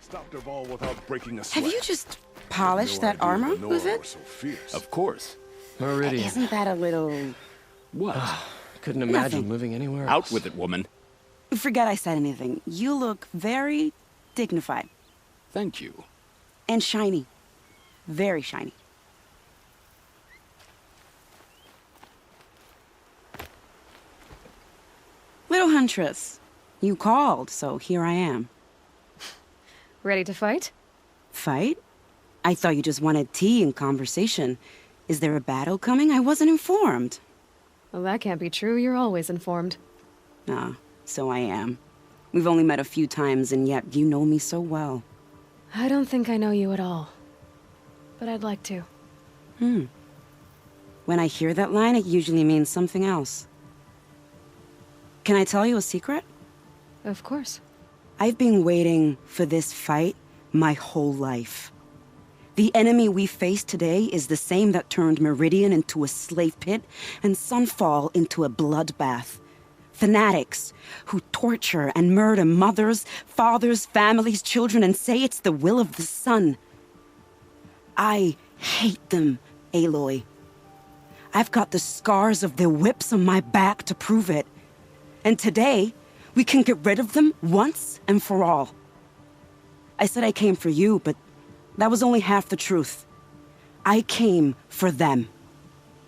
Stopped her ball without breaking a sweat. Have you just polished that armor with it? So fierce. Of course. Meridian. Isn't that a little... What? Couldn't imagine Nothing. living anywhere else. Out with it, woman. Forget I said anything. You look very dignified. Thank you. And shiny. Very shiny. Little Huntress, you called, so here I am. Ready to fight? Fight? I thought you just wanted tea and conversation. Is there a battle coming? I wasn't informed. Well, that can't be true. You're always informed. Ah, so I am. We've only met a few times, and yet you know me so well. I don't think I know you at all. But I'd like to. When I hear that line, it usually means something else. Can I tell you a secret? Of course. I've been waiting for this fight my whole life. The enemy we face today is the same that turned Meridian into a slave pit and Sunfall into a bloodbath. Fanatics who torture and murder mothers, fathers, families, children, and say it's the will of the sun. I hate them, Aloy. I've got the scars of their whips on my back to prove it. And today, we can get rid of them once and for all. I said I came for you, but that was only half the truth. I came for them.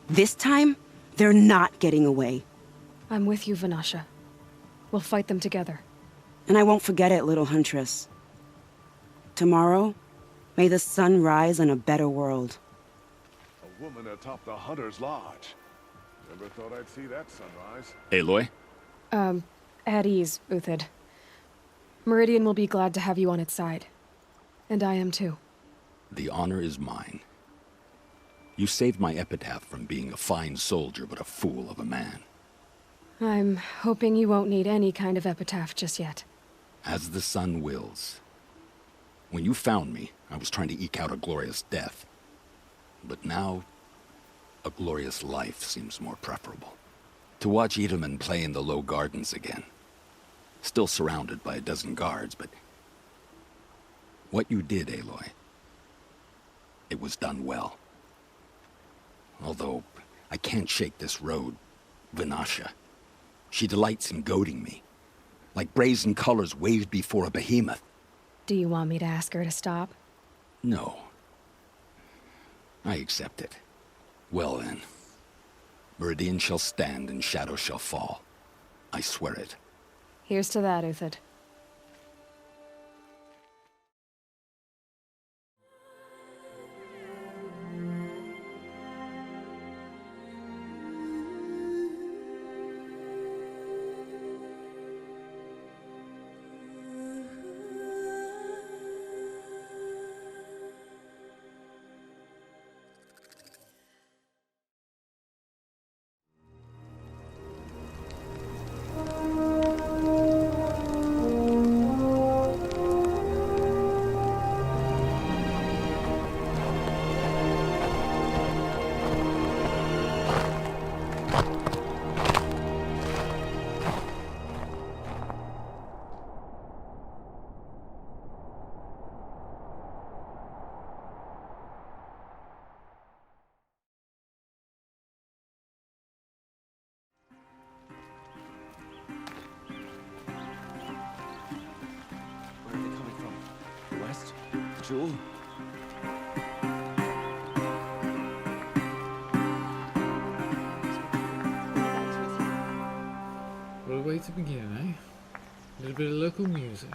This time, they're not getting away. I'm with you, Vanasha. We'll fight them together. And I won't forget it, little Huntress. Tomorrow, may the sun rise in a better world. A woman atop the Hunter's Lodge. Never thought I'd see that sunrise. Aloy? At ease, Uthid. Meridian will be glad to have you on its side. And I am too. The honor is mine. You saved my epitaph from being a fine soldier but a fool of a man. I'm hoping you won't need any kind of epitaph just yet. As the sun wills. When you found me, I was trying to eke out a glorious death. But now, a glorious life seems more preferable. To watch Edelman play in the low gardens again. Still surrounded by a dozen guards, but... what you did, Aloy, it was done well. Although, I can't shake this road, Vanasha. She delights in goading me. Like brazen colors waved before a behemoth. Do you want me to ask her to stop? No. I accept it. Well then. Meridian shall stand and shadow shall fall. I swear it. Here's to that, Uthid. Where are they coming from? The west? Jewel? What a way to begin, eh? A little bit of local music.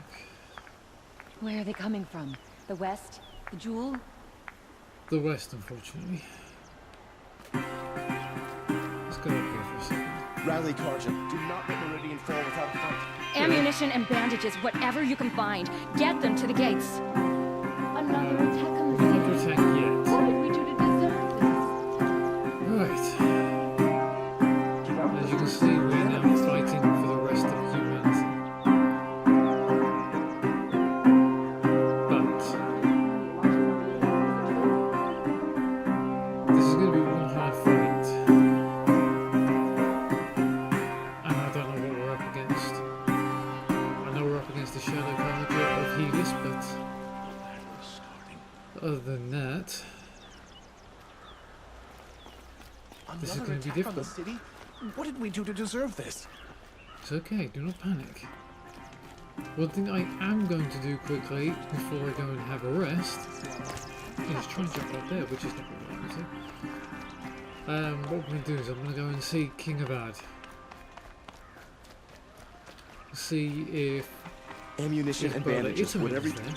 Where are they coming from? The west? The Jewel? The west, unfortunately. Let's go up here for a second. Rally, Karja. Do not let Meridian fall without a fight. Ammunition and bandages, whatever you can find. Get them to the gates. Another attack on the Not to city. attack yet. What did we do to deserve this? Right. As you can see, we're now fighting for the rest of humanity. But this is going to be one hard fight. And I don't know what we're up against. I know we're up against the Shadow Carja, of healers, but other than that, this is going to be difficult. City? What did we do to deserve this? It's okay, do not panic. One thing I am going to do quickly before I go and have a rest is try and jump up there, which is not going to be what we're going to do is I'm going to go and see King Abad. See if Ammunition and bandages, whatever. there.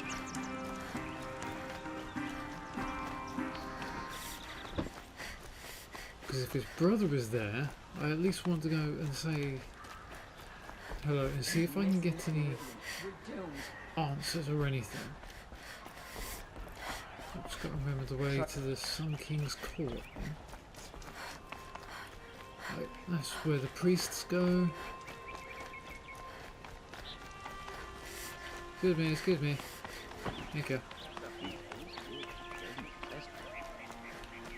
Because if his brother is there, I at least want to go and say hello and see if I can get any answers or anything. I've just got to remember the way to the Sun King's court. Right, that's where the priests go. Excuse me. Thank you.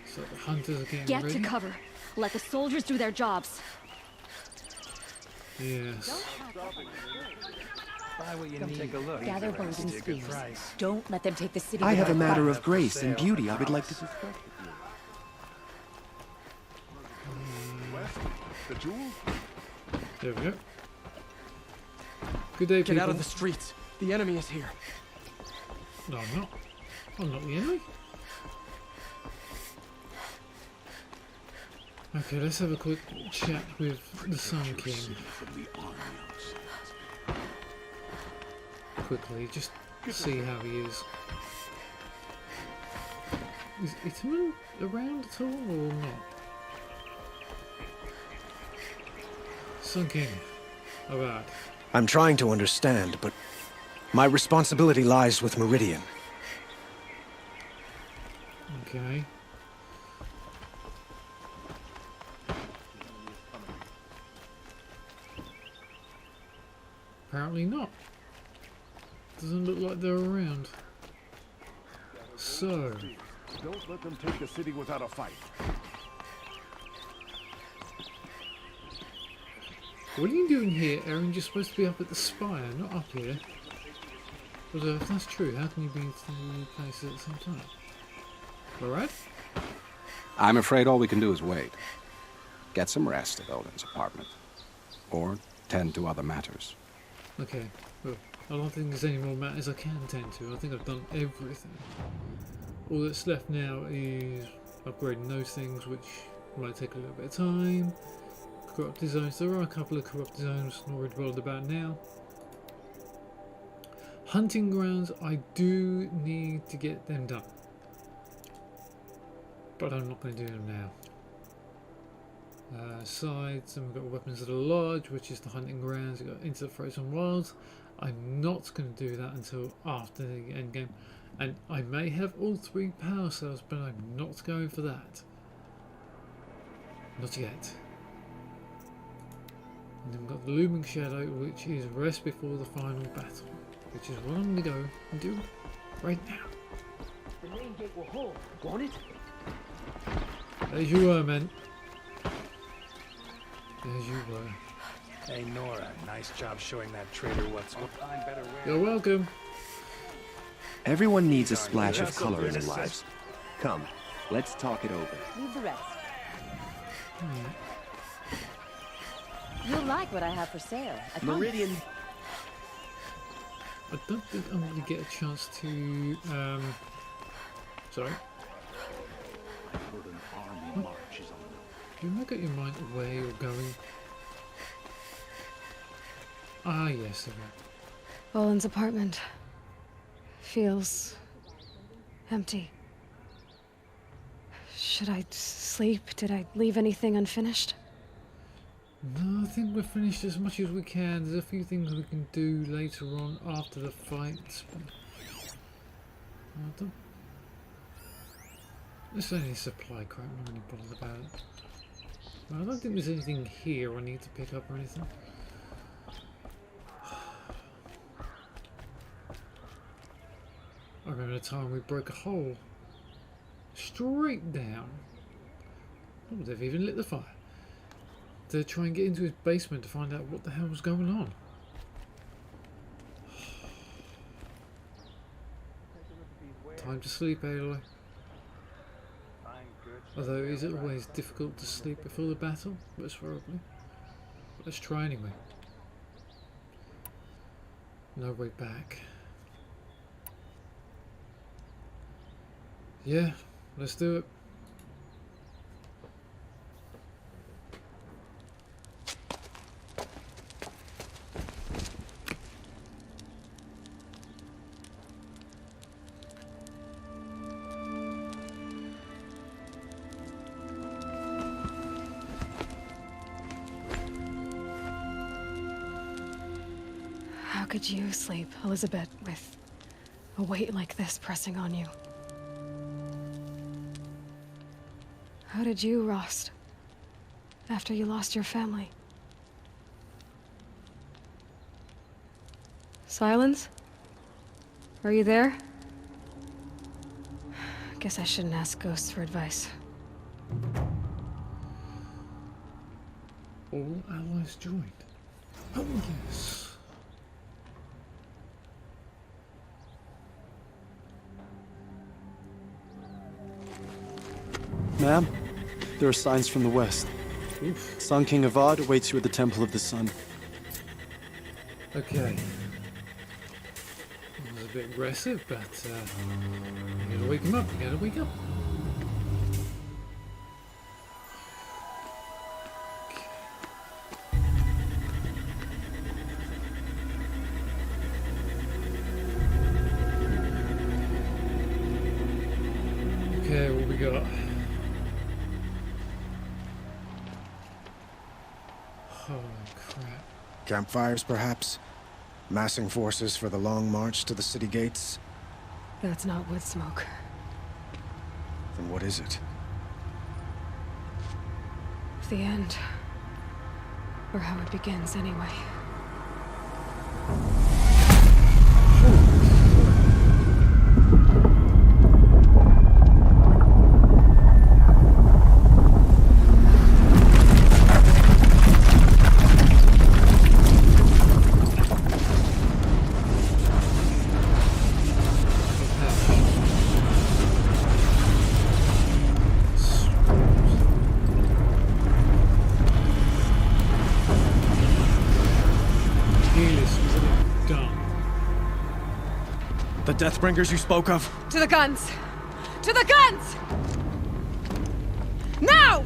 So the hunters are getting Get ready. to cover. Let the soldiers do their jobs. Yes. Buy what you need. Take a look. Gather bows and spears. Don't let them take the city. I have a without matter fight. of grace and beauty I would like to discuss with you. West, the jewel? There we go. Good day, people. Get out of the streets. The enemy is here. No, I'm not. I'm not the enemy. Okay, let's have a quick chat with the Sun King. Quickly, just see how he is. Is Itamu around at all or not? Sun King, Abad. I'm trying to understand, but my responsibility lies with Meridian. Okay. Apparently not. Doesn't look like they're around. So, Don't let them take the city without a fight. what are you doing here, Aaron? You're supposed to be up at the spire, not up here. Although, if that's true, how can you be in two places at the same time? Alright? I'm afraid all we can do is wait. Get some rest at Odin's apartment. Or tend to other matters. Okay, well, I don't think there's any more matters I can tend to. I think I've done everything. All that's left now is upgrading those things, which might take a little bit of time. Corrupted zones. There are a couple of corrupted zones not really bothered about now. Hunting grounds, I do need to get them done. But I'm not going to do them now. Sides, and we've got weapons that are large, which is the hunting grounds. We've got into the frozen wilds. I'm not going to do that until after the end game, and I may have all 3 power cells, but I'm not going for that. Not yet. And then we've got the looming shadow, which is rest before the final battle, which is what I'm going to go and do right now. The main gate will hold, won't it? As you were, man. As you were. Hey, Nora, nice job showing that traitor what's what. You're welcome. Everyone needs a splash of color in their lives. Come, let's talk it over. Leave the rest. You'll like what I have for sale. I promise. Meridian. I don't think I'm going to get a chance to, sorry. Do you make up your mind where you're going? Ah, yes, there we go. Olin's apartment feels empty. Should I sleep? Did I leave anything unfinished? No, I think we're finished as much as we can. There's a few things we can do later on after the fights. But I don't... There's only supply crap, I'm not really bothered about it. Well, I don't think there's anything here I need to pick up or anything. I remember the time we broke a hole straight down. Oh, they've even lit the fire. To try and get into his basement to find out what the hell was going on. time to sleep, Aloy. Although, is it always difficult to sleep before the battle? Most probably. Let's try anyway. No way back. Yeah, let's do it. How could you sleep, Elizabeth, with a weight like this pressing on you? How did you, Rost, after you lost your family? Silence? Are you there? Guess I shouldn't ask ghosts for advice. All allies joined. Oh yes. Ma'am, there are signs from the west. Oof. Sun King Avad awaits you at the Temple of the Sun. Okay. That was a bit aggressive, but you gotta wake him up, you gotta wake up. Okay, what we got? Holy crap. Campfires, perhaps? Massing forces for the long march to the city gates? That's not wood smoke. Then what is it? The end. Or how it begins, anyway. The Deathbringers you spoke of? To the guns! To the guns! Now!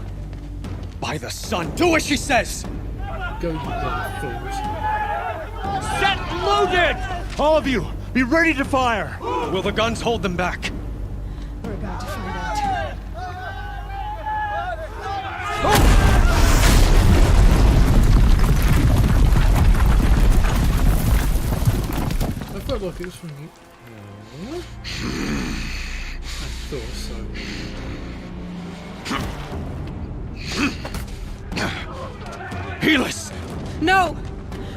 By the sun, do as she says! Go, you bloody fools. Set loaded! All of you, be ready to fire! Will the guns hold them back? We're about to find out. I felt like it was from you. I thought so. Helis! No!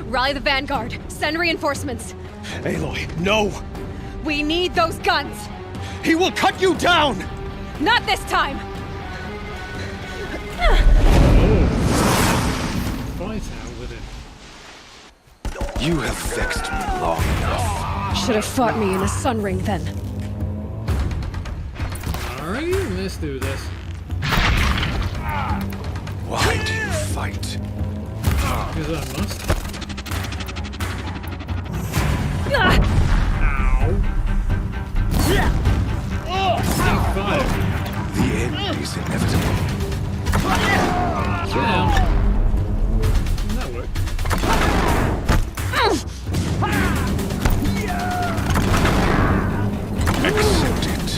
Rally the vanguard. Send reinforcements. Aloy, no! We need those guns! He will cut you down! Not this time! Fight out with it. You have vexed me long enough. Should have fought me in a sun ring then. Alright, let's do this. Why do you fight? Because I must. Ow! Stay fire. The end is inevitable. Down. That worked. Accept it.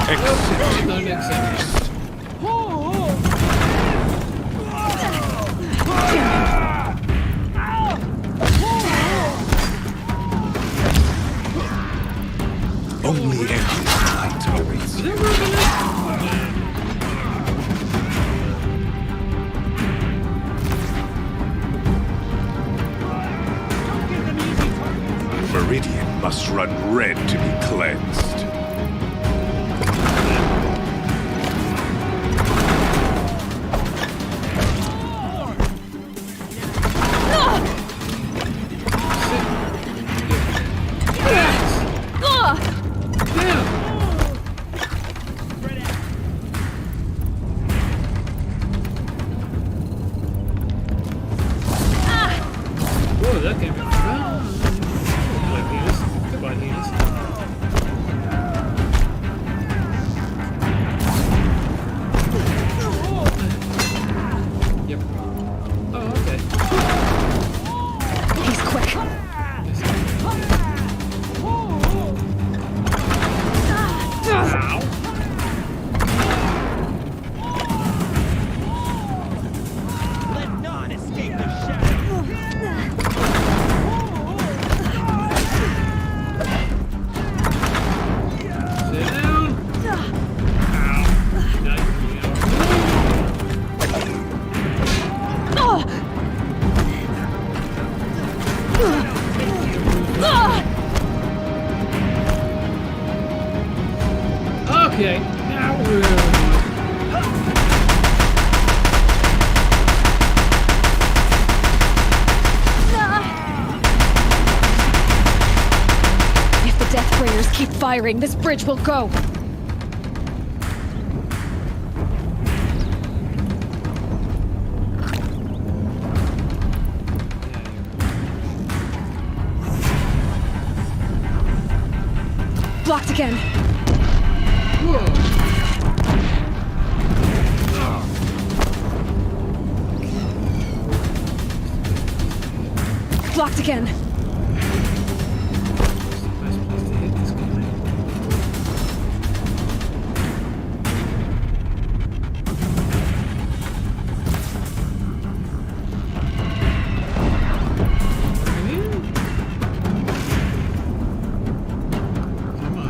Accept it. Don't accept it. Only endless light awaits you. Meridian must run red to be cleansed. Okay, now we're... If the Deathbringers keep firing, this bridge will go. Blocked again. Whoa. Blocked again. Best place to hit this guy. Come on.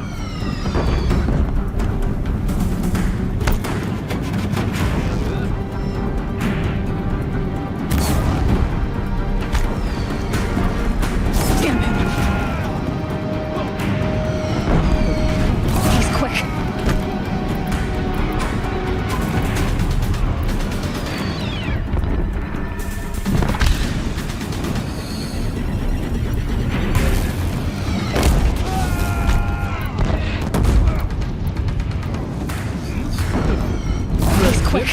Damn him. He's quick. He's quick.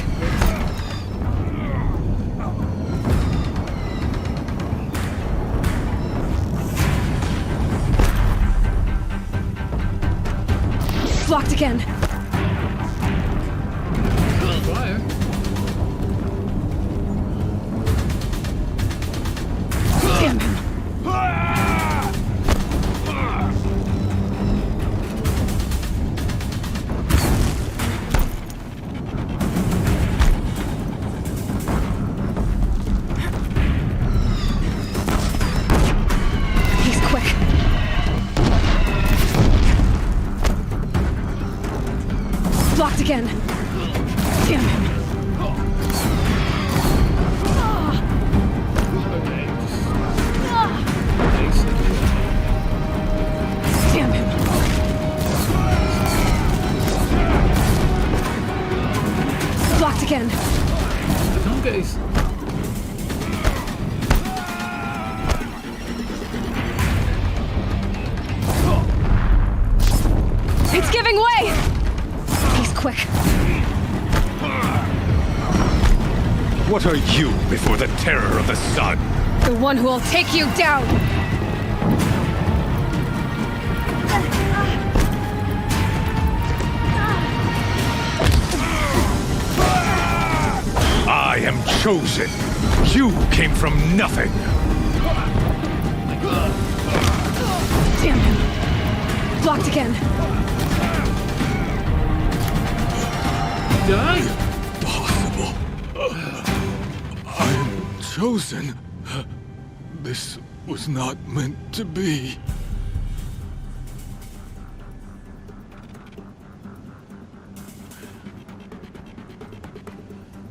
Blocked again. Fire. Damn him. He's quick. Blocked again. Damn him. Okay, just... Damn him. Blocked again. I can't get his... It's giving way. He's quick. What are you before the terror of the sun? The one who will take you down. I am chosen. You came from nothing. Damn him. Blocked again. Die? Possible. I am chosen. This was not meant to be.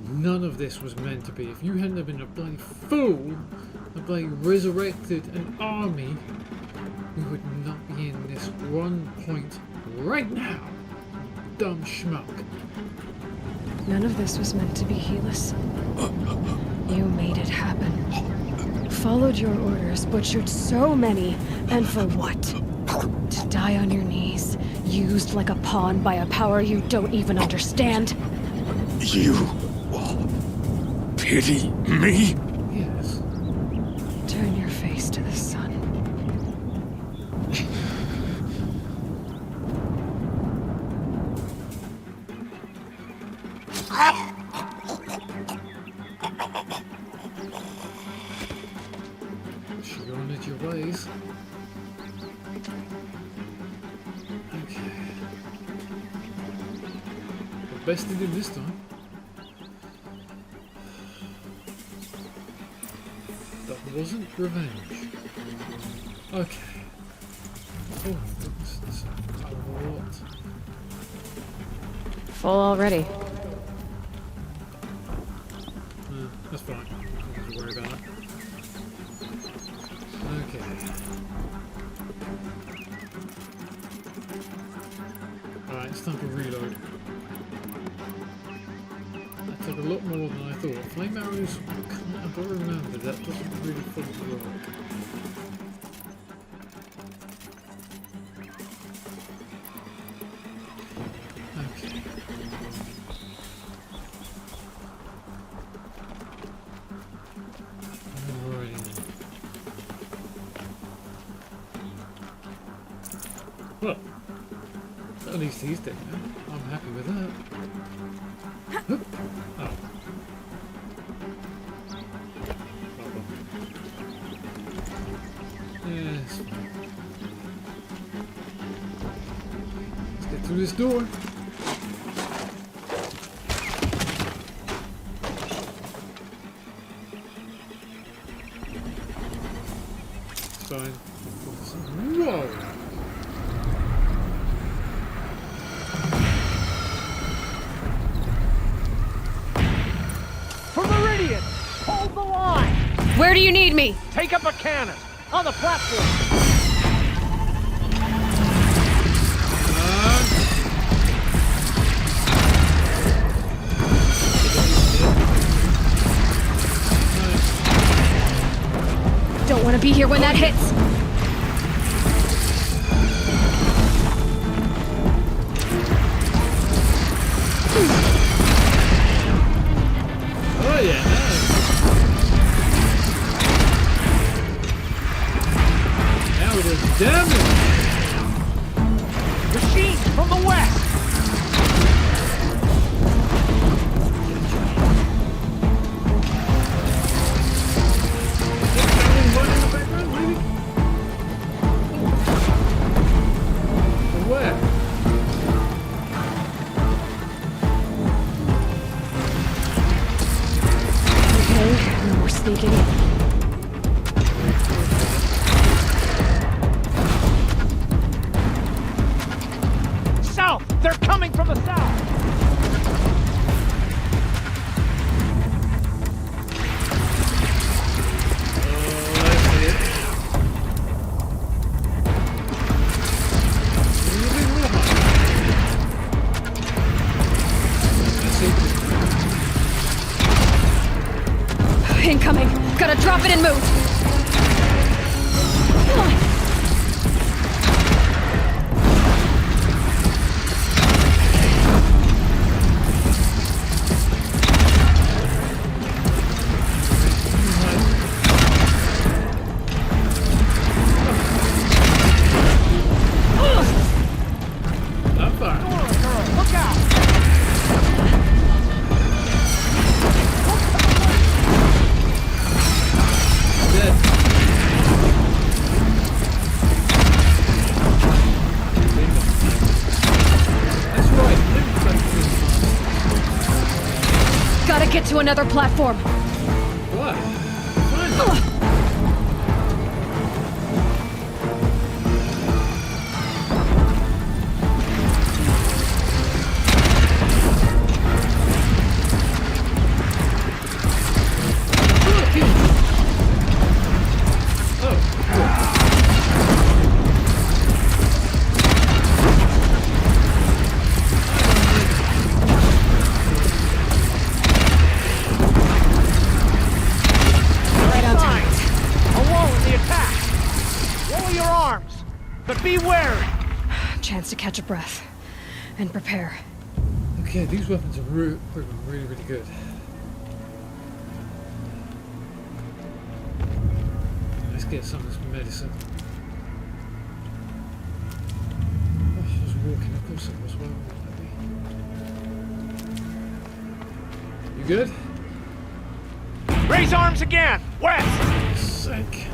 None of this was meant to be. If you hadn't have been a bloody fool, a bloody resurrected an army, we would not be in this one point right now. Dumb schmuck. None of this was meant to be, Helis. You made it happen. Followed your orders, butchered so many, and for what? To die on your knees, used like a pawn by a power you don't even understand? You pity me? Yes. Turn your face to the sun. Should have honored your ways. Okay. But best it did this time. That wasn't revenge. Okay. Oh, goodness, that's a lot. Full already. That's fine. I don't have to worry about that. Okay. Alright, it's time to reload. That took a lot more than I thought. Flame arrows, I've got to remember, that doesn't really fully work. Okay. Alrighty. Well, at least he's dead now. I'm happy with that. Oh. Yes. Let's get through this door. It's fine. Whoa! Hold the line! Where do you need me? Take up a cannon! On the platform! Don't want to be here when that hits. Oh yeah, nice. Now it is damage. Machines from the west! Where? Okay, no more sneaking. South! They're coming from the south! Incoming! Gotta drop it and move! Come on! Not far. Look out! Dead. That's right. Gotta get to another platform. What? Fine. Right on time. Alone in the attack! Lower your arms! But be wary! Chance to catch a breath. And prepare. Okay, these weapons are really, really good. Let's get some of this medicine. Oh, I was walking, of course I was. Well, you good? Raise arms again! West! Sick.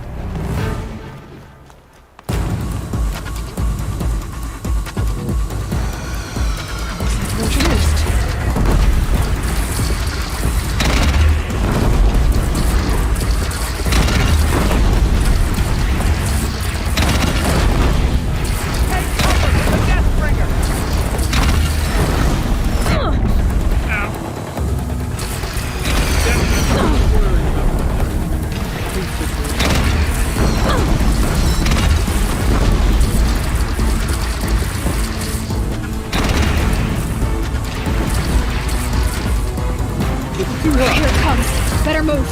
Introduced. Take cover from the Deathbringer! Too hot. Here it comes. Better move.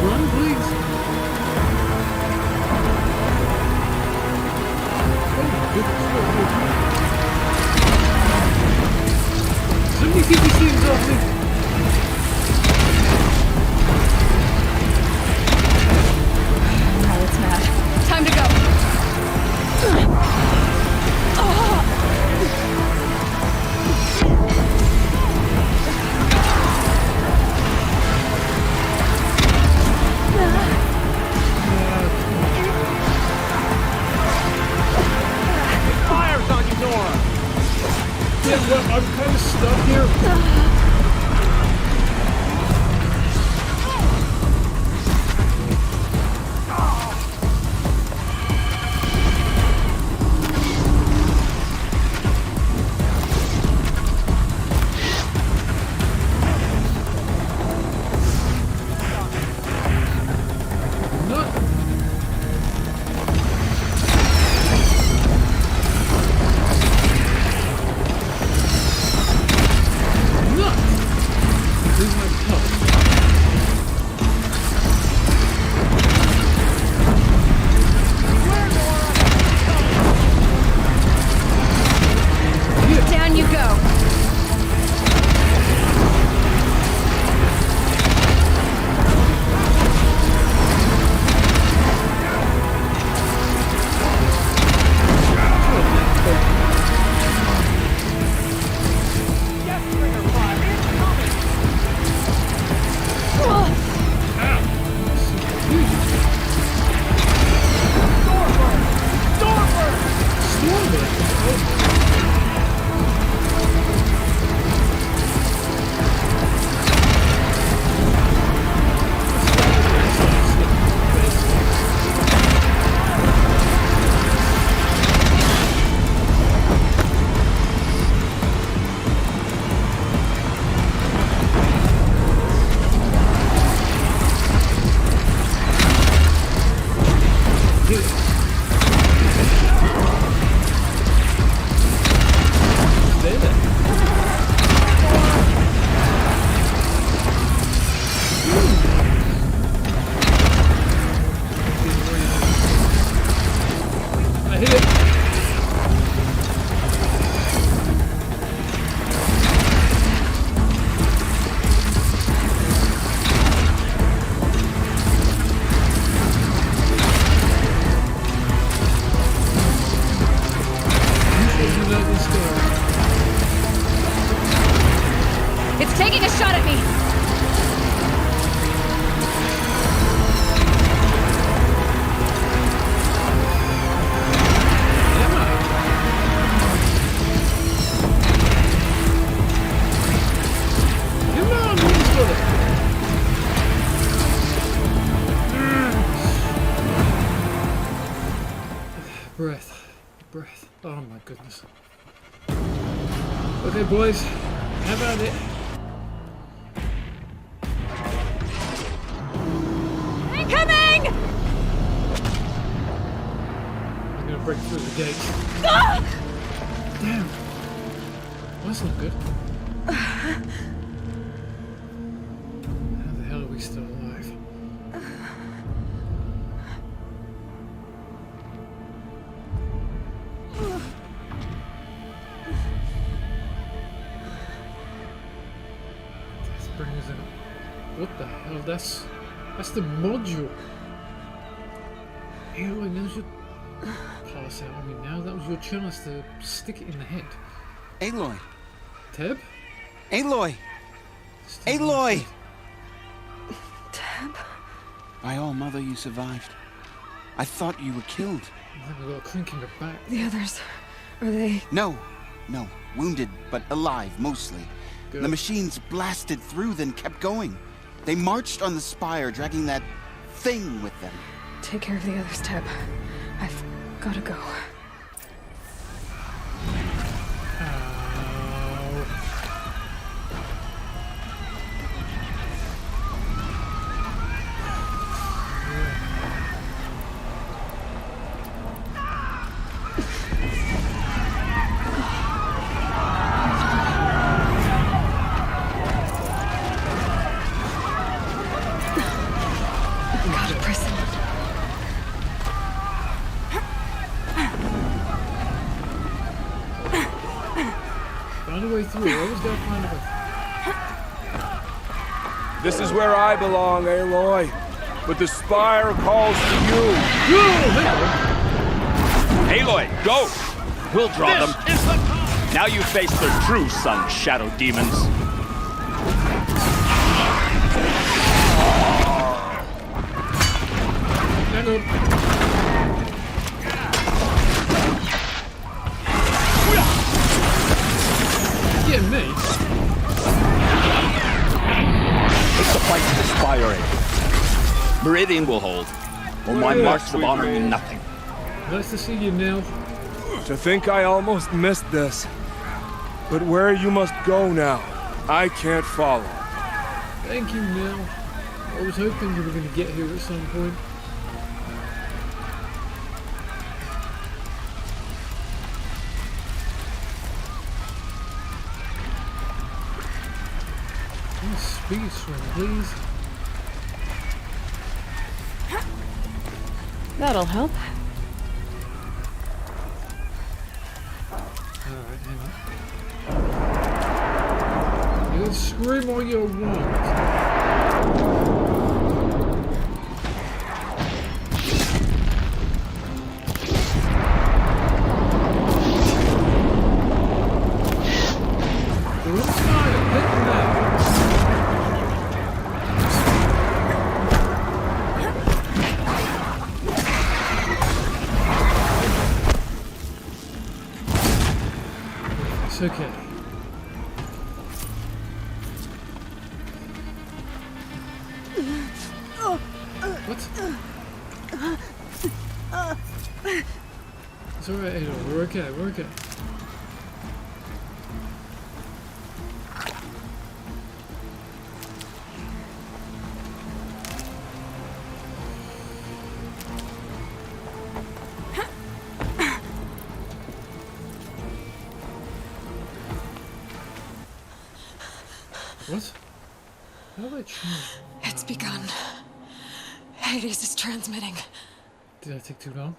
Run, please. Oh my goodness. Somebody keep these things off me. Now it's mad. Time to go. Fire's on you, Nora! Yeah, well, I'm kind of stuck here. Down you go. I hit it. It's taking a shot at me. Breath. Oh my goodness. Okay, boys. How about it? Incoming! I'm gonna break through the gate. Ah! Damn. Well, that's not good. How the hell are we still alive? Let's bring us in. What the hell? That's the module. Aloy, now's your pass out on me now. That was your chance to stick it in the head. Aloy! Teb? Aloy! Aloy! Teb? By all, Mother, you survived. I thought you were killed. And then we got a clink in the back. The others, are they? No. Wounded, but alive, mostly. Good. The machines blasted through, then kept going. They marched on the spire, dragging that thing with them. Take care of the others, Teb. I've gotta go. a way through. I always gotta find a way. This is where I belong, Aloy. But the Spire calls to you. Aloy, go! We'll draw them. Now you face their true sun, shadow demons. Hang on. Get me. It's the fight to the Spire, Aloy. Meridian will hold, or my marks of honor mean nothing. Nice to see you, Neil. To think I almost missed this. But where you must go now, I can't follow. Thank you, Neil. I was hoping you were going to get here at some point. Speed swing, please. That'll help. Alright, hang on. You can scream all you want. It's okay. What? It's alright, Ada. We're okay. We're okay. What? How did I change? It's begun. Hades is transmitting. Did I take too long?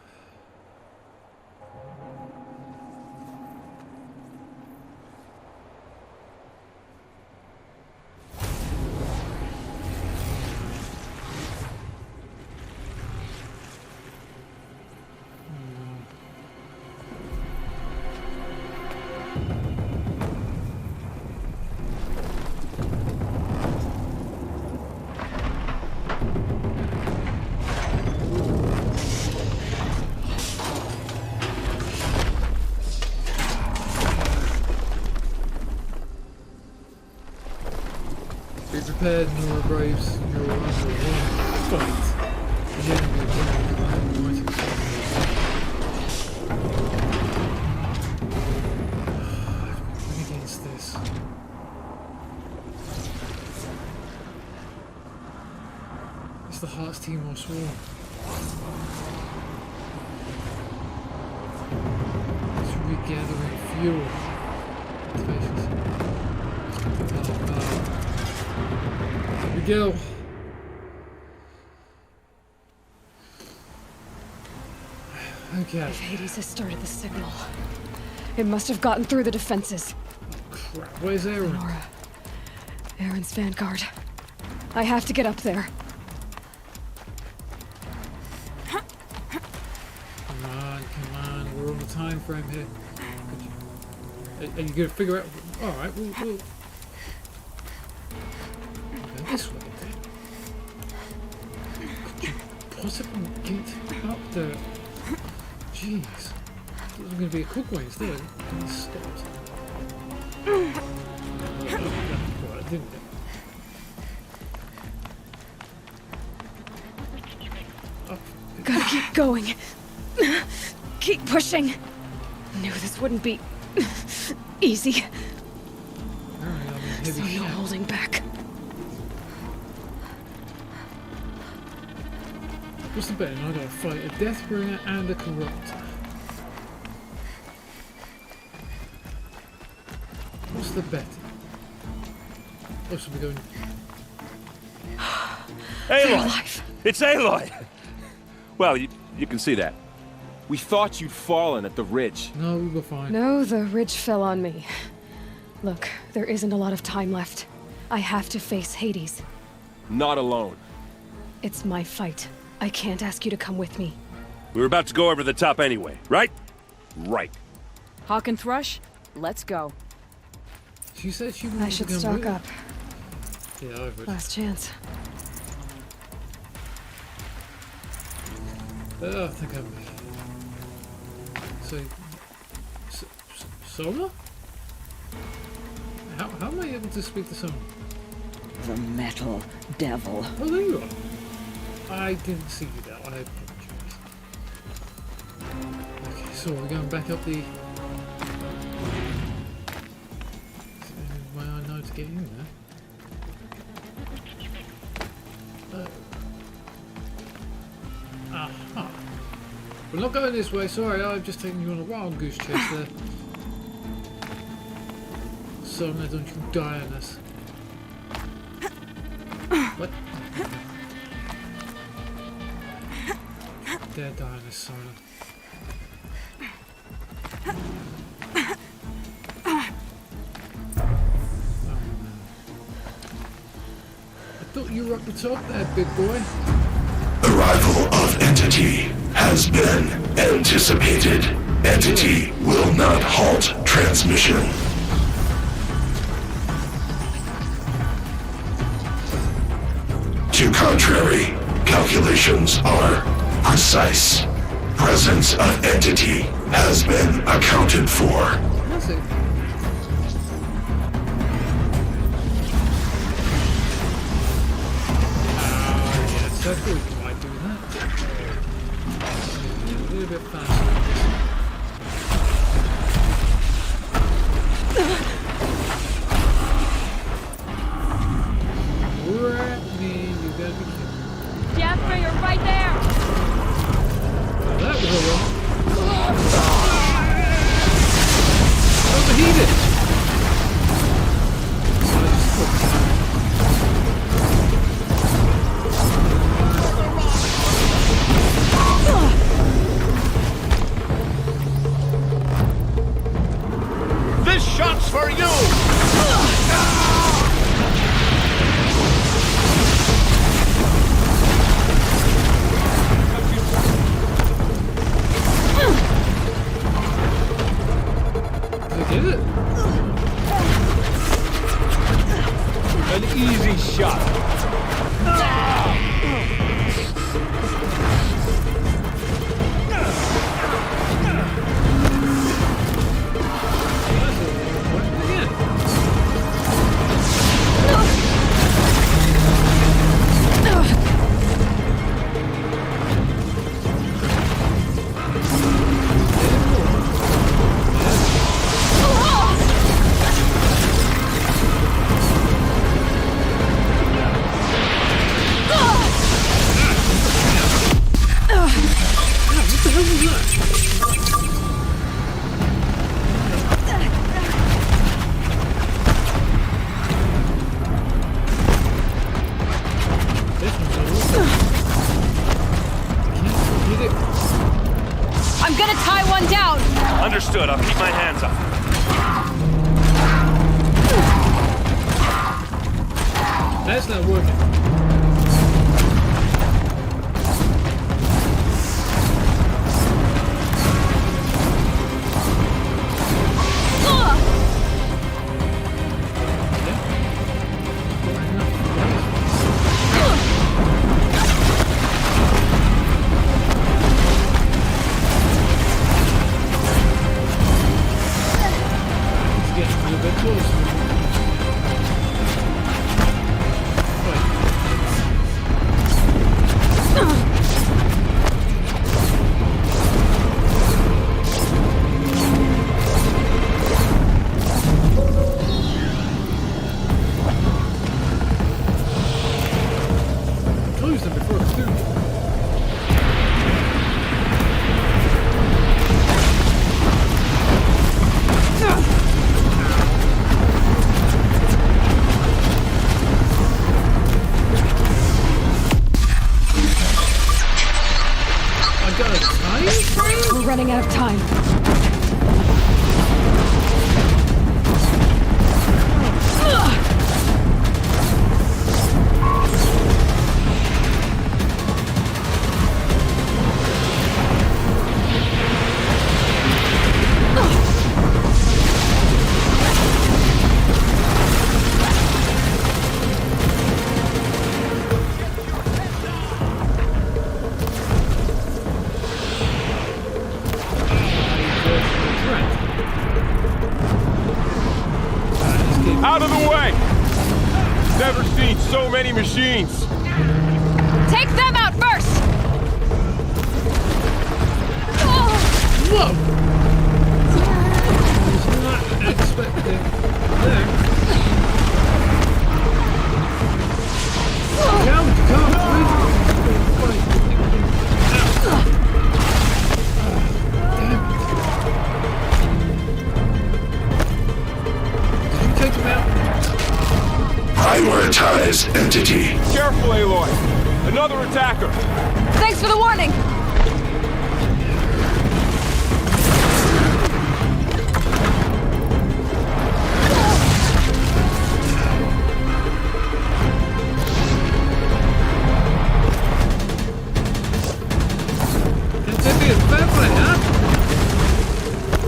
Be prepared, Nora Braves. You're under one fight. The enemy is running around fighting something against this. It's the Hearts team or Swarm. It's regathering fuel. Activations. Here we go. Okay. If Hades has started the signal, it must have gotten through the defenses. Crap. Where's Aaron? Nora. Aaron's vanguard. I have to get up there. Come on. We're on the time frame here. Are you gonna figure out? All right. We'll go this way then. Could you possibly get up there? Jeez. This was gonna be a quick way instead. It stopped. Well, it didn't. Gotta keep going. Keep pushing. Knew this wouldn't be easy. So no holding back. What's the betting? I gotta fight a Deathbringer and a Corruptor. What's the betting? Oh, should we go? Aloy! It's Aloy! Well, you can see that. We thought you'd fallen at the ridge. No, we were fine. No, the ridge fell on me. Look, there isn't a lot of time left. I have to face Hades. Not alone. It's my fight. I can't ask you to come with me. We were about to go over the top anyway, right? Right. Hawk and Thrush, let's go. She said she wanted I should to come stock with- up. Yeah, I would. Last chance. I think I'm... So... Soma? How am I able to speak to Soma? The metal devil. Oh, there you are. I didn't see you there. I apologize. Okay, so we're going back up the... Is there any way I know to get in there? Aha. We're not going this way, sorry, I've just taken you on a wild goose chase there. So now don't you die on us. What? Dare die on us, Sona. Oh no. I thought you were up the top there, big boy. Arrival of Entity has been anticipated. Entity will not halt transmission. To contrary, calculations are precise. Presence of Entity has been accounted for. Has it? Yes, I thought you might do that. A little bit faster. You gotta be kidding. Deathbringer, right there! That was a lot. Overheated! So I just put... This shot's for you! Did it? An easy shot. I'm gonna tie one down! Understood, I'll keep my hands up. That's not working. We're running out of time. so many machines. Take them out first! Whoa! I was not expecting them. Prioritize entity. Careful, Aloy. Another attacker. Thanks for the warning!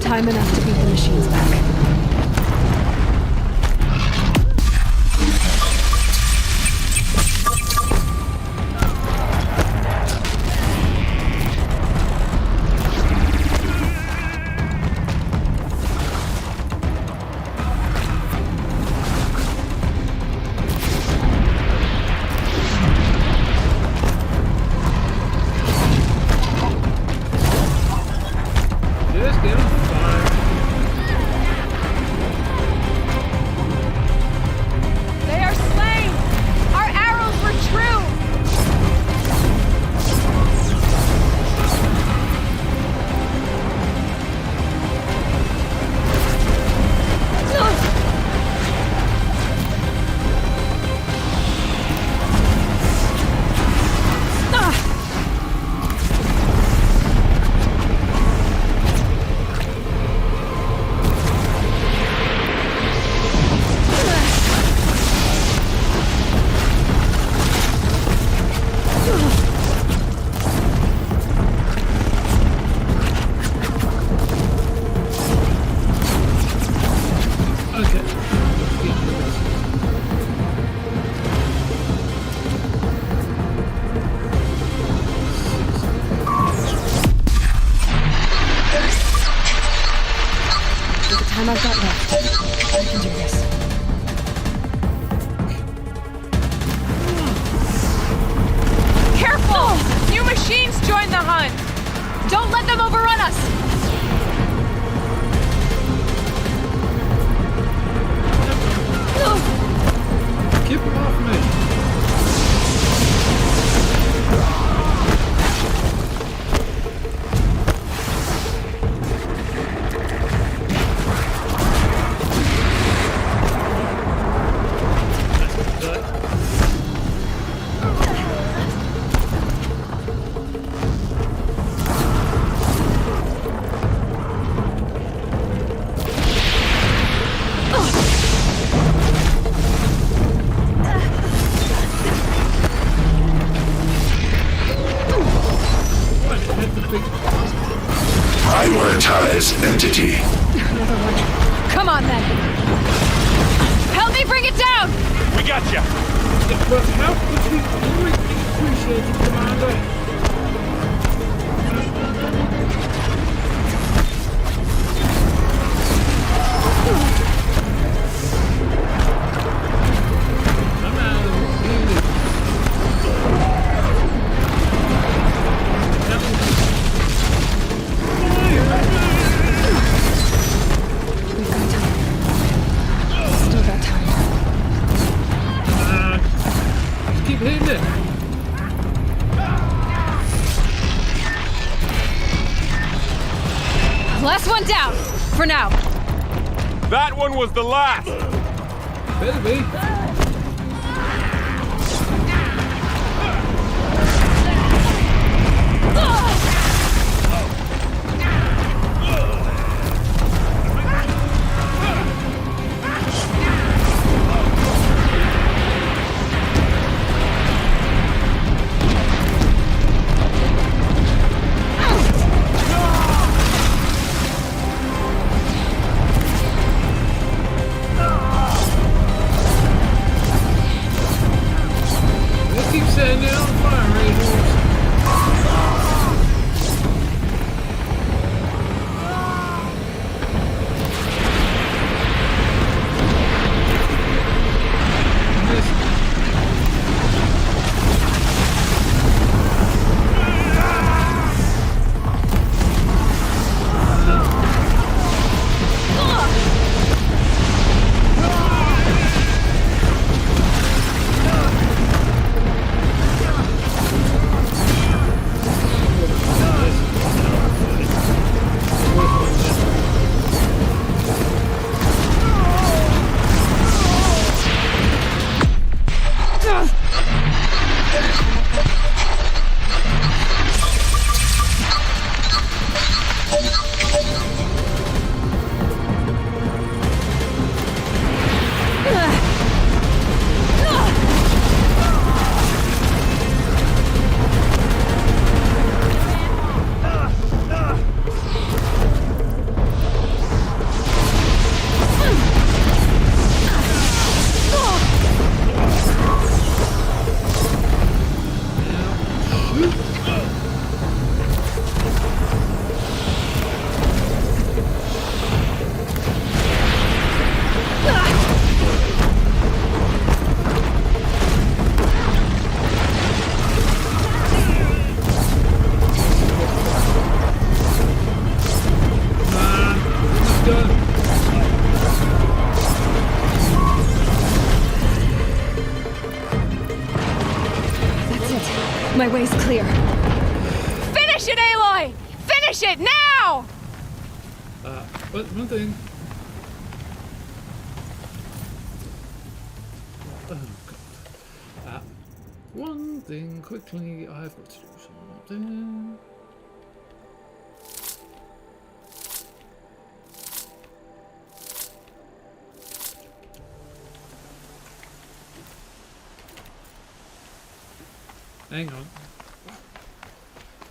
Time enough to beat the machines back. They are slain! Our arrows were true! Time I've got left. I can do this. Careful! New machines join the hunt! Don't let them overrun us! Keep them off me! Prioritize entity. Another one. Come on then! Help me bring it down! We got you. But how could we greatly appreciate it, Commander? Last one down! For now. That one was the last. Better be. My way's clear. Finish it, Aloy! Finish it now! But one thing. Oh god. One thing quickly, I've got to do something. Hang on.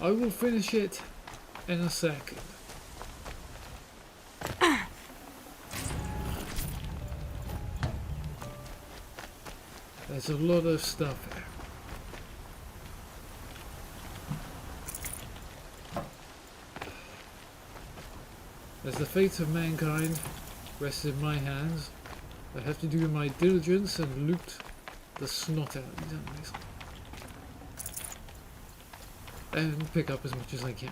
I will finish it in a second. There's a lot of stuff here. As the fate of mankind rests in my hands, I have to do my diligence and loot the snot out of these enemies. And pick up as much as I can.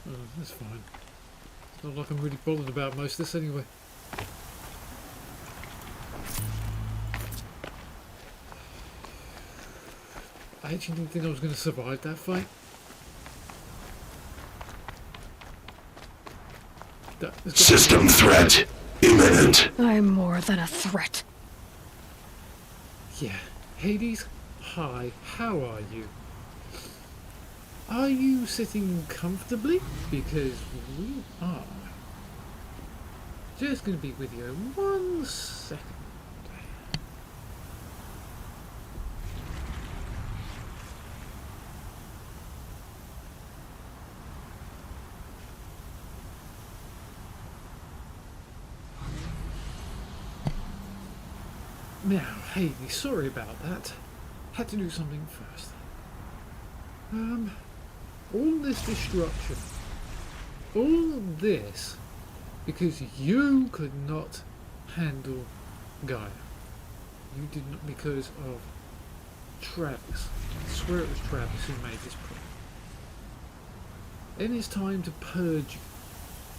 Oh, that's fine. It's not like I'm really bothered about most of this anyway. I actually didn't think I was going to survive that fight. System threat imminent. I'm more than a threat. Yeah. Hades, hi, how are you? Are you sitting comfortably? Because we are. Just going to be with you in 1 second. Now, Hades, sorry about that. Had to do something first. All this destruction. All this because you could not handle Gaia. You did not, because of Travis. I swear it was Travis who made this problem. And it's time to purge you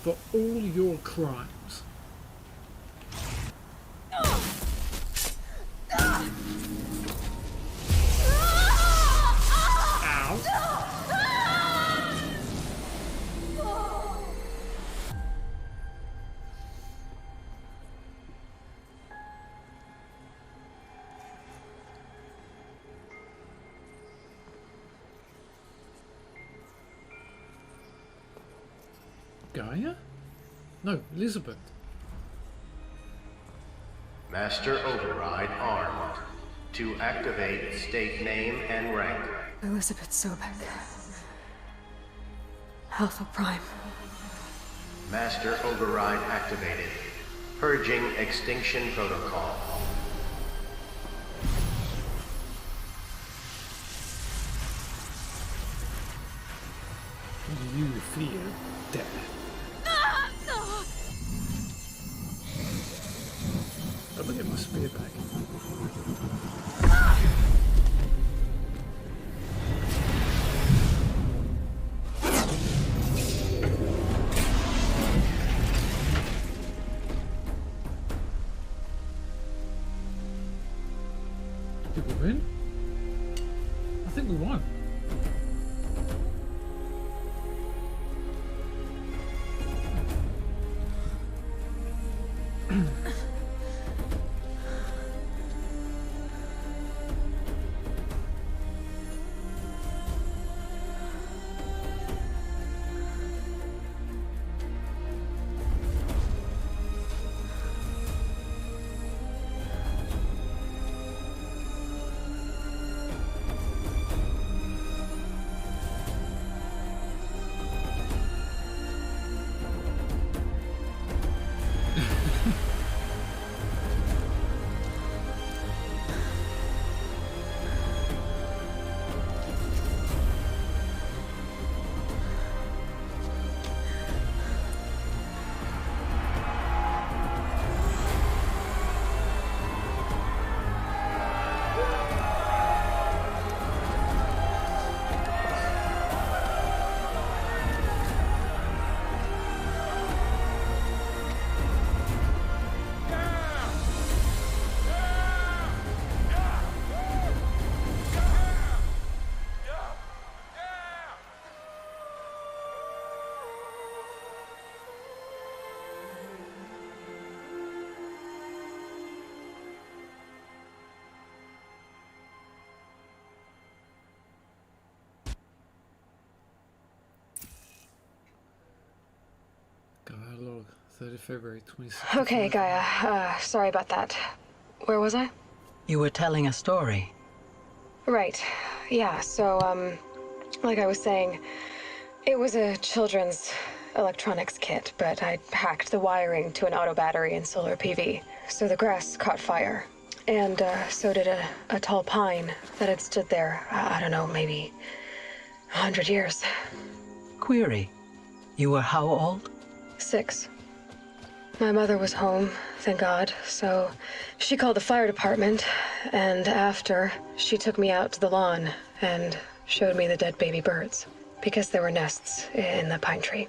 for all your crimes. Gaia? No, Elizabeth. Master Override armed. To activate, state name and rank. Elizabeth Sobek. Alpha Prime. Master Override activated. Purging extinction protocol. You fear death. I'll get my spear back. Did we win? I think we won. 3rd of February 2016. Okay, Gaia. Sorry about that. Where was I? You were telling a story. Right. Yeah, so, like I was saying, it was a children's electronics kit, but I hacked the wiring to an auto battery and solar PV. So the grass caught fire. And, so did a tall pine that had stood there, I don't know, maybe 100 years. Query. You were how old? 6. My mother was home, thank God, so she called the fire department, and after, she took me out to the lawn and showed me the dead baby birds, because there were nests in the pine tree.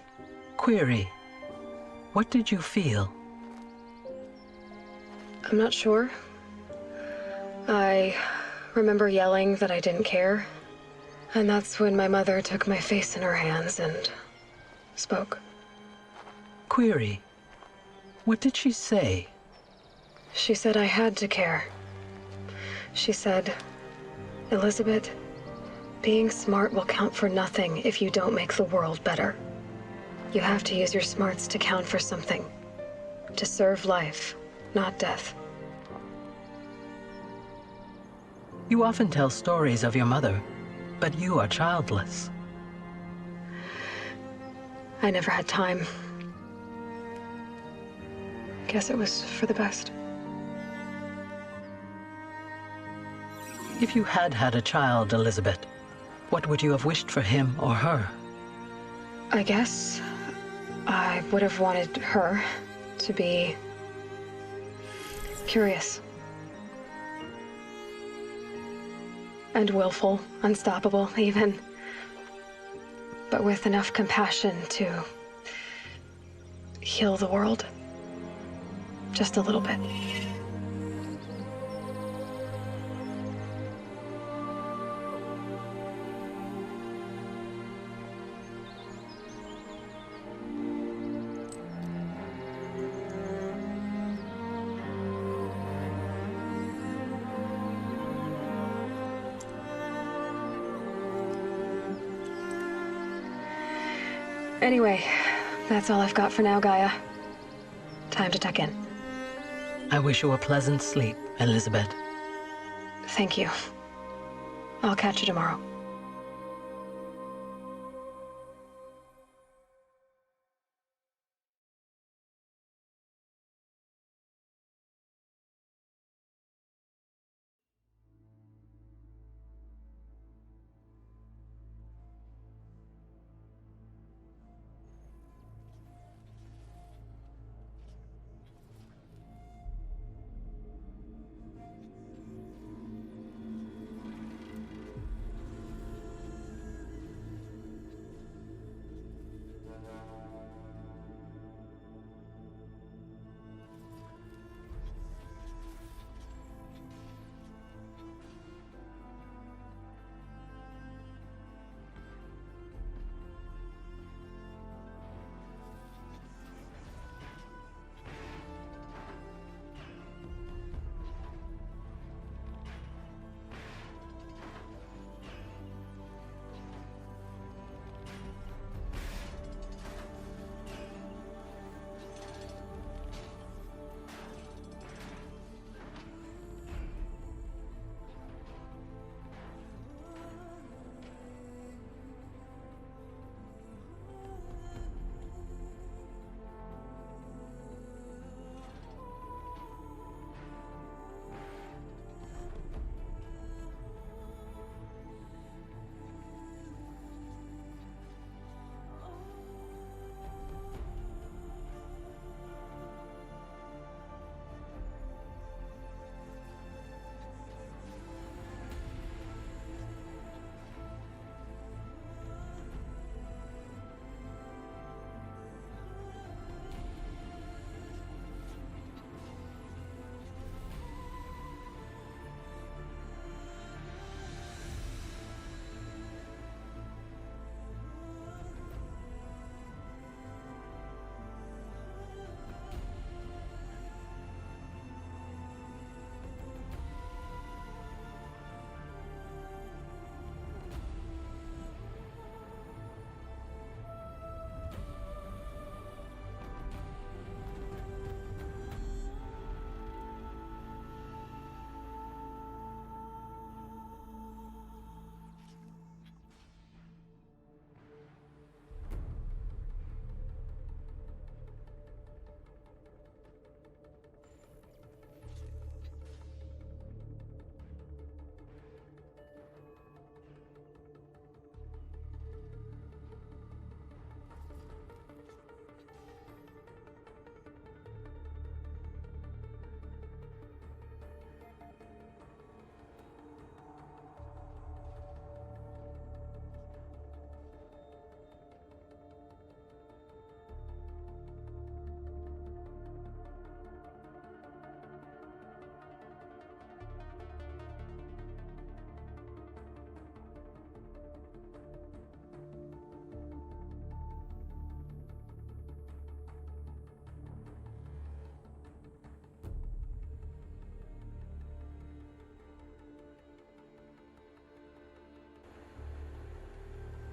Query. What did you feel? I'm not sure. I remember yelling that I didn't care, and that's when my mother took my face in her hands and spoke. Query. What did she say? She said I had to care. She said, Elizabeth, being smart will count for nothing if you don't make the world better. You have to use your smarts to count for something. To serve life, not death. You often tell stories of your mother, but you are childless. I never had time. Guess it was for the best. If you had had a child, Elizabeth, what would you have wished for him or her? I guess I would have wanted her to be curious. And willful, unstoppable, even. But with enough compassion to heal the world. Just a little bit. Anyway, that's all I've got for now, Gaia. Time to tuck in. I wish you a pleasant sleep, Elizabeth. Thank you. I'll catch you tomorrow.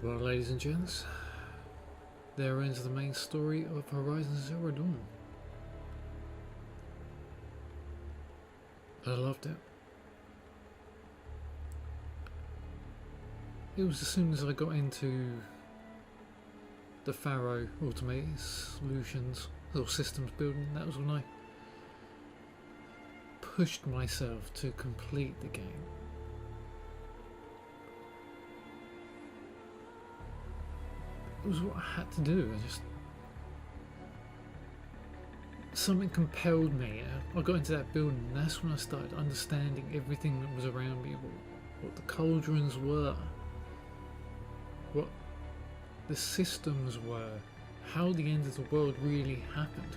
Well, ladies and gents, there ends the main story of Horizon Zero Dawn. I loved it. It was as soon as I got into the Pharaoh Automated Solutions or Systems building, that was when I pushed myself to complete the game. It was what I had to do. Something compelled me. I got into that building, and that's when I started understanding everything that was around me, what the cauldrons were, what the systems were, how the end of the world really happened.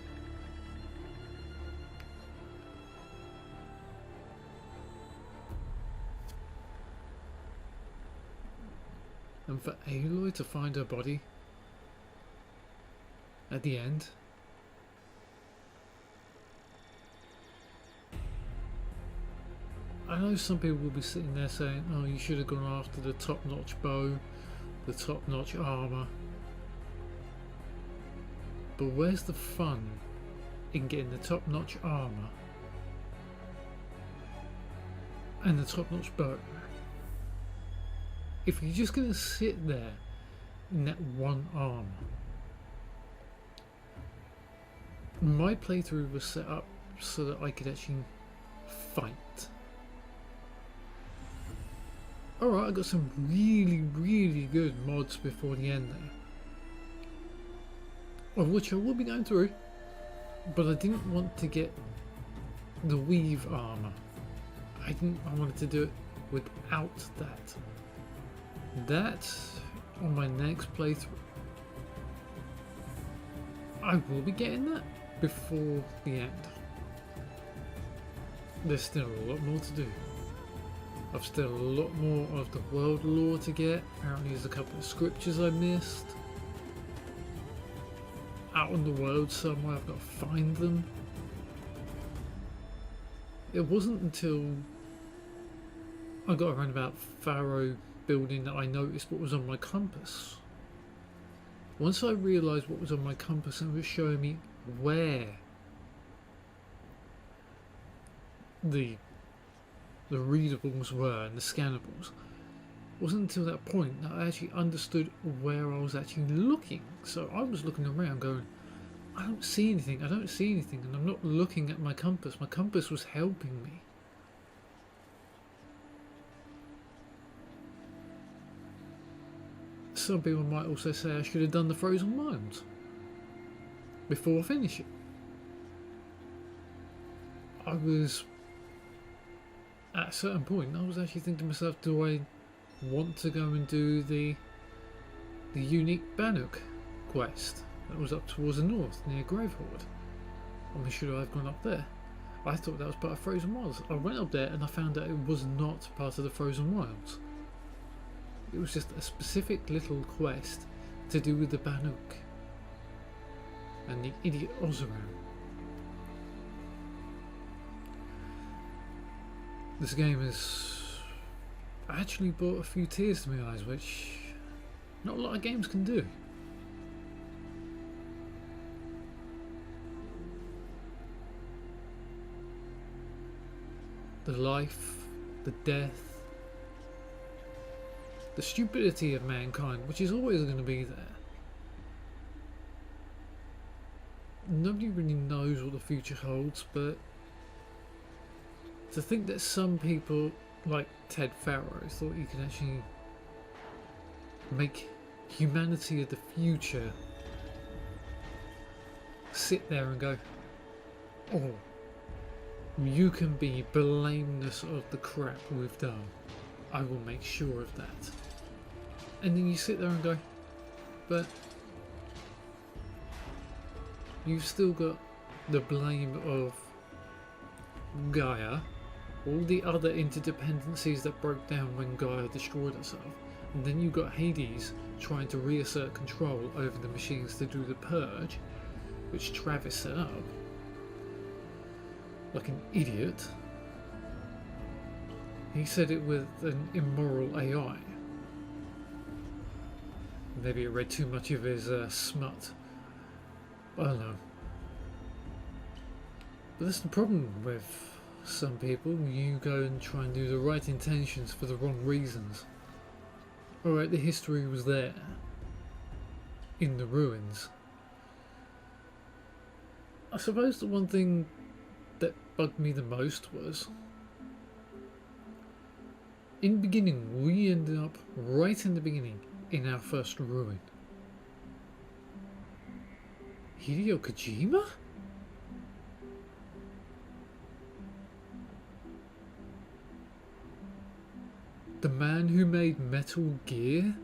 And for Aloy to find her body at the end, I know some people will be sitting there saying, oh, you should have gone after the top-notch bow, the top-notch armour. But where's the fun in getting the top-notch armour and the top-notch bow if you're just going to sit there in that one armour? My playthrough was set up so that I could actually fight. Alright, I got some really good mods before the end there, of which I will be going through, but I didn't want to get the weave armour. I wanted to do it without that. That, on my next playthrough, I will be getting that before the end. There's still a lot more to do. I've still a lot more of the world lore to get. Apparently there's a couple of scriptures I missed out in the world somewhere. I've got to find them. It wasn't until I got around about Pharaoh building that I noticed what was on my compass. Once I realised what was on my compass and it was showing me where the readables were and the scannables, it wasn't until that point that I actually understood where I was actually looking. So I was looking around going, I don't see anything, and I'm not looking at my compass. My compass was helping me. Some people might also say I should have done the Frozen Wilds before finishing. I was at a certain point, I was actually thinking to myself, do I want to go and do the unique Bannock quest that was up towards the north near Gravehorde? I mean, should I have gone up there? I thought that was part of Frozen Wilds. I went up there and I found out it was not part of the Frozen Wilds. It was just a specific little quest to do with the Bannock and the idiot Oseram. This game has actually brought a few tears to my eyes, which not a lot of games can do. The life, the death, the stupidity of mankind, which is always going to be there. Nobody really knows what the future holds, but to think that some people like Ted Pharaoh thought you could actually make humanity of the future sit there and go, oh, you can be blameless of the crap we've done. I will make sure of that. And then you sit there and go, but you've still got the blame of Gaia, all the other interdependencies that broke down when Gaia destroyed herself, and then you got Hades trying to reassert control over the machines to do the purge, which Travis set up like an idiot. He said it with an immoral AI. Maybe I read too much of his smut. I don't know. But that's the problem with some people. You go and try and do the right intentions for the wrong reasons. Alright, the history was there. In the ruins. I suppose the one thing that bugged me the most was, in the beginning, we ended up right in the beginning in our first ruin. Hideo Kojima? The man who made Metal Gear?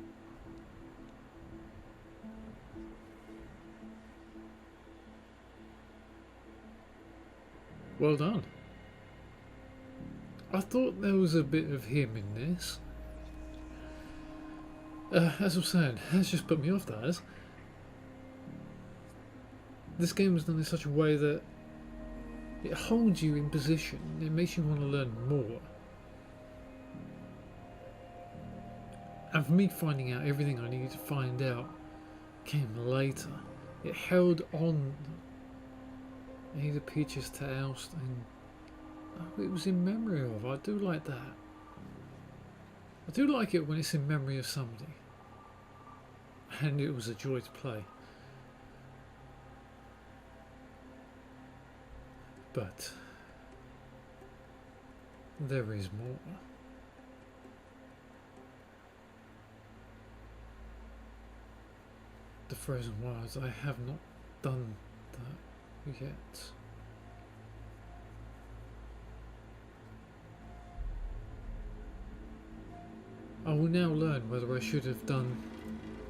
Well done. I thought there was a bit of him in this. As I was saying, that's just put me off, that has. This game was done in such a way that it holds you in position. It makes you want to learn more. And for me, finding out everything I needed to find out came later. It held on. I needed Peaches to oust, and it was in memory of. I do like that. I do like it when it's in memory of somebody. And it was a joy to play. But there is more. The Frozen Wilds, I have not done that yet. I will now learn whether I should have done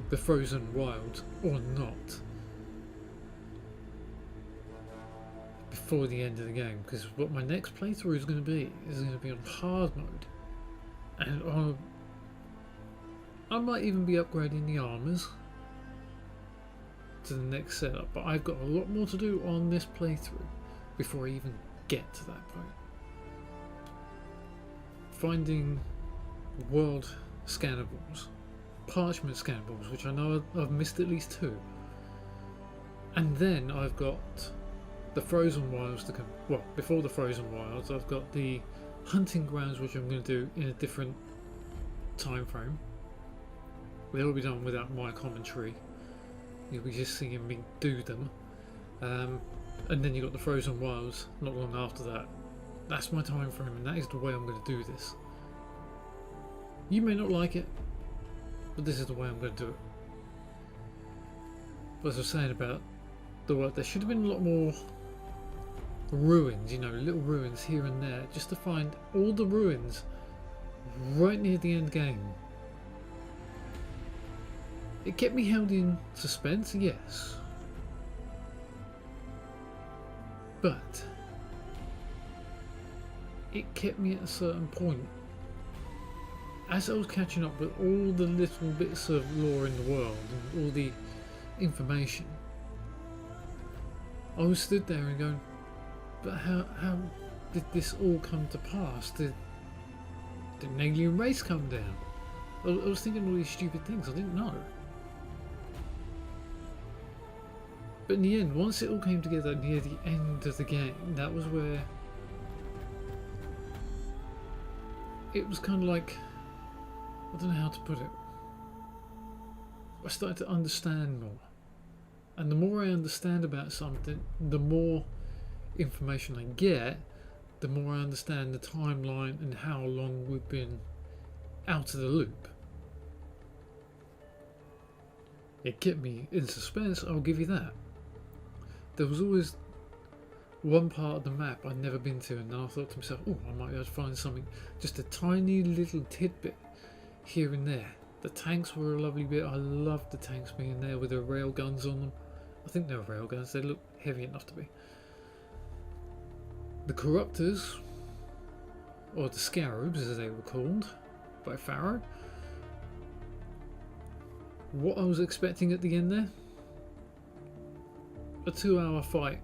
the Frozen Wilds or not before the end of the game, because what my next playthrough is going to be on hard mode, and I might even be upgrading the armors to the next setup, but I've got a lot more to do on this playthrough before I even get to that point. Finding world scannables, parchment scannables, which I know I've missed at least 2, and then I've got the Frozen Wilds to come. Well, before the Frozen Wilds, I've got the hunting grounds, which I'm going to do in a different time frame. They'll be done without my commentary. You'll be just seeing me do them. And then you've got the Frozen Wilds not long after that. That's my time frame, and that is the way I'm going to do this. You may not like it, but this is the way I'm going to do it. But as I was saying about the world, there should have been a lot more ruins, you know, little ruins here and there, just to find all the ruins right near the end game. It kept me held in suspense, yes. But it kept me at a certain point. As I was catching up with all the little bits of lore in the world and all the information, I was stood there and going, but how did this all come to pass? Did an alien race come down? I was thinking all these stupid things I didn't know. But in the end, once it all came together near the end of the game, that was where it was kind of like, I don't know how to put it. I started to understand more. And the more I understand about something, the more information I get, the more I understand the timeline and how long we've been out of the loop. It kept me in suspense, I'll give you that. There was always one part of the map I'd never been to, and then I thought to myself, oh, I might be able to find something, just a tiny little tidbit here and there. The tanks were a lovely bit. I loved the tanks being there with the rail guns on them. I think they were rail guns, they look heavy enough to be. The Corruptors, or the Scarabs as they were called by Pharaoh. What I was expecting at the end there, a 2-hour fight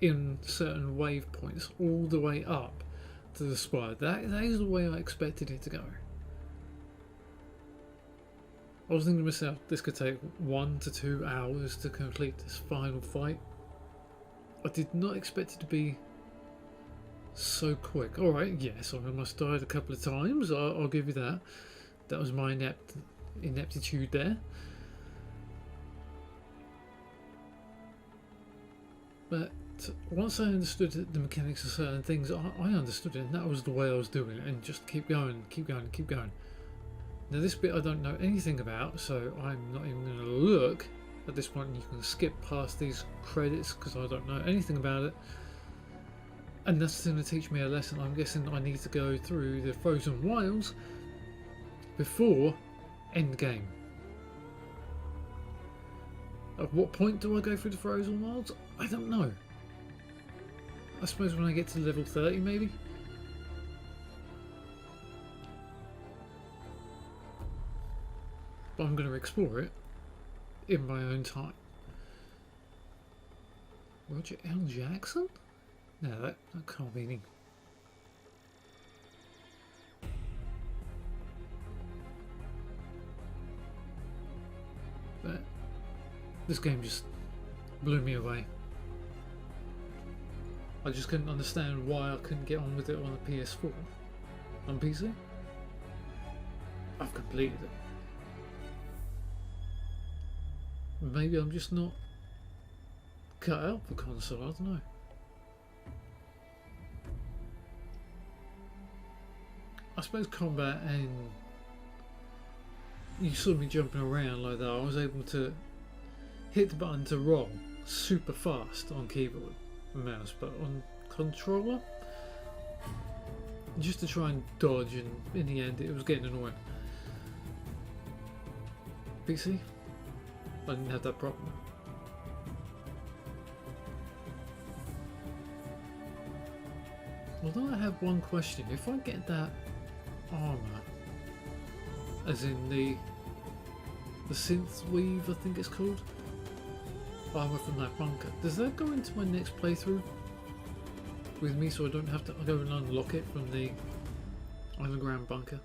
in certain wave points all the way up to the spire. That is the way I expected it to go. I was thinking to myself, this could take 1 to 2 hours to complete this final fight. I did not expect it to be so quick. Alright, yes, I almost died a couple of times, I'll give you that. That was my ineptitude there. But once I understood the mechanics of certain things, I understood it, and that was the way I was doing it, and just keep going, keep going, keep going. Now this bit I don't know anything about, so I'm not even going to look at this point. You can skip past these credits because I don't know anything about it. And that's going to teach me a lesson. I'm guessing I need to go through the Frozen Wilds before Endgame. At what point do I go through the Frozen Wilds? I don't know. I suppose when I get to level 30 maybe? But I'm going to explore it in my own time. Roger L. Jackson? No, that can't be any. But this game just blew me away. I just couldn't understand why I couldn't get on with it on the PS4. On PC? I've completed it. Maybe I'm just not cut out for console, I don't know. I suppose combat, and you saw me jumping around like that, I was able to hit the button to roll super fast on keyboard and mouse, but on controller, just to try and dodge, and in the end it was getting annoying. PC? I didn't have that problem. Although I have one question, if I get that armor, as in the synth weave, I think it's called, armor from that bunker, does that go into my next playthrough with me, so I don't have to go and unlock it from the underground bunker?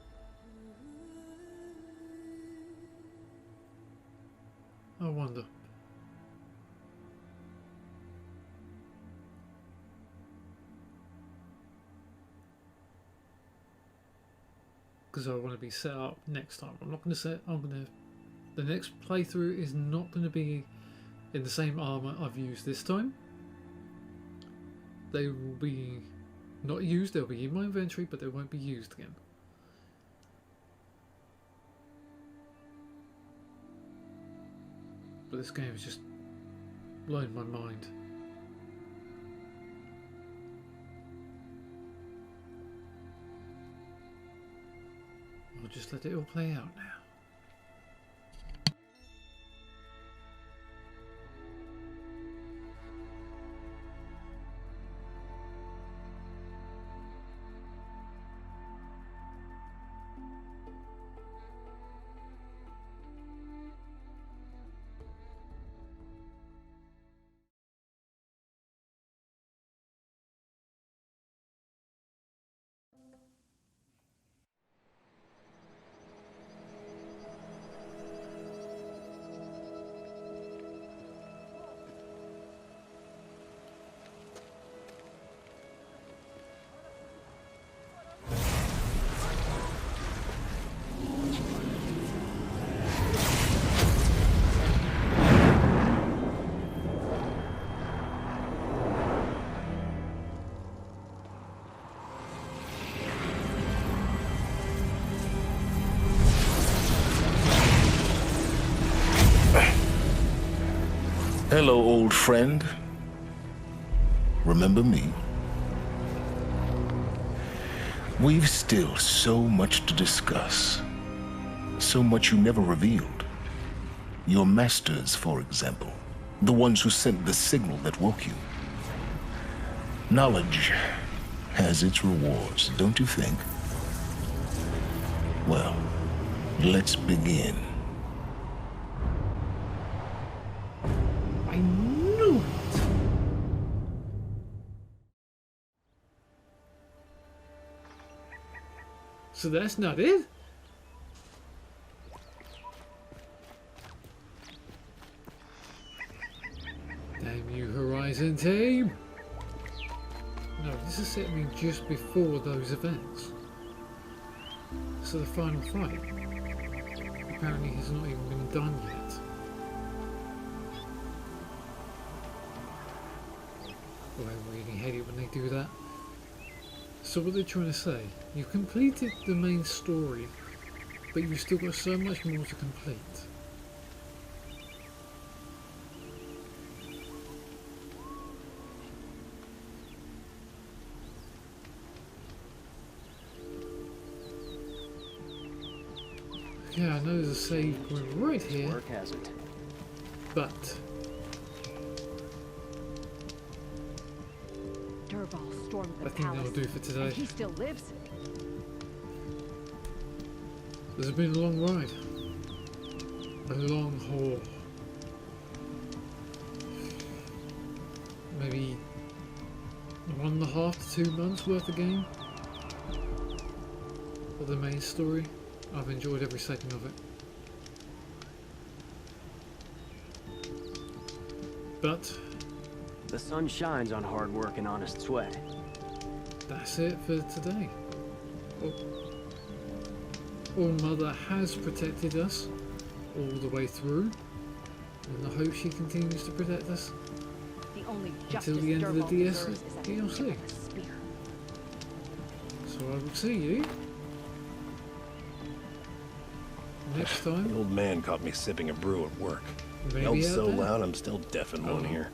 I wonder. Because I want to be set up next time. I'm not going to set. The next playthrough is not going to be in the same armor I've used this time. They will be not used. They'll be in my inventory, but they won't be used again. But this game has just blown my mind. I'll just let it all play out now. Hello, old friend. Remember me? We've still so much to discuss. So much you never revealed. Your masters, for example. The ones who sent the signal that woke you. Knowledge has its rewards, don't you think? Well, let's begin. I knew it! So that's not it? This is set me just before those events. So the final fight apparently has not even been done yet. Oh, I really hate it when they do that. So what they're trying to say, you've completed the main story, but you've still got so much more to complete. Yeah, I know there's a save point right here, Work has it. but Durball stormed the I think that'll palace, do for today. and he still lives. This has been a long ride. A long haul. Maybe 1.5 to 2 months worth of game for the main story. I've enjoyed every second of it. But The sun shines on hard work and honest sweat. that's it for today. All Mother has protected us all the way through, and I hope she continues to protect us The only until the end of the DLC. So I will see you next time. The old man caught me sipping a brew at work. Maybe Yelled out so there. loud I'm still deaf in one ear.